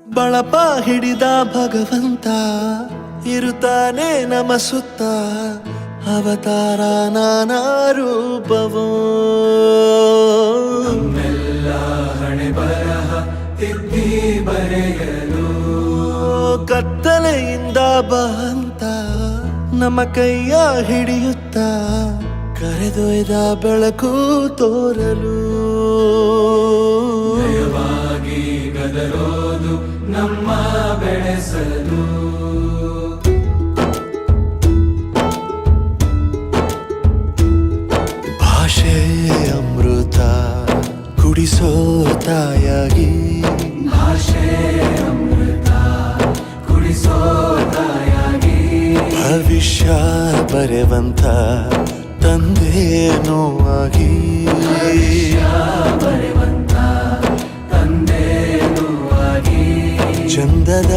ಬಳಪ ಹಿಡಿದ ಭಗವಂತ ಇರುತ್ತಾನೆ ನಮ ಸುತ್ತ ಅವತಾರ ನಾನಾ ರೂಪವೋ ನಮ್ಮೆಲ್ಲ ಹಣೆ ಬರಹ ತಿದ್ದಿ ಬರೆಯಲು ಕತ್ತಲೆಯಿಂದ ಬಂತ ನಮ್ಮ ಕೈಯ ಹಿಡಿಯುತ್ತ ಕರೆದೊಯ್ದ ಬೆಳಕು ತೋರಲು ದಯವಾಗಿ ಗದರೋದು ನಮ್ಮ ಬೆಳೆಸಲು ಭಾಷೆ ಅಮೃತ ಕುಡಿಸೋ ತಾಯಾಗಿ ಭಾಷೆ ಅಮೃತ ಕುಡಿಸೋ ತಾಯಾಗಿ ಭವಿಷ್ಯ ಬರೆವಂತ ತಂದೇನೋ ಆಗಿ ಬರೆವಂತ ತಂದೇನೂ ಆಗಿ ಚಂದದ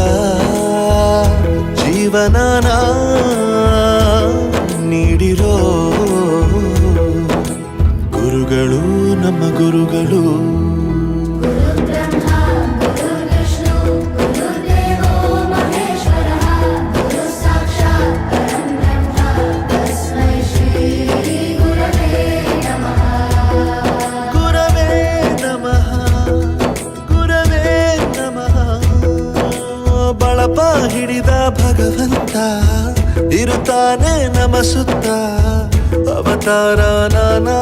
ಜೀವನನ ನೀಡಿರೋ ಗುರುಗಳು ನಮ್ಮ ಗುರುಗಳು ಬಳಪ ಹಿಡಿದ ಭಗವಂತ ಇರುತ್ತಾನೆ ನಮ ಸುತ್ತ ಅವತಾರ ನಾನಾ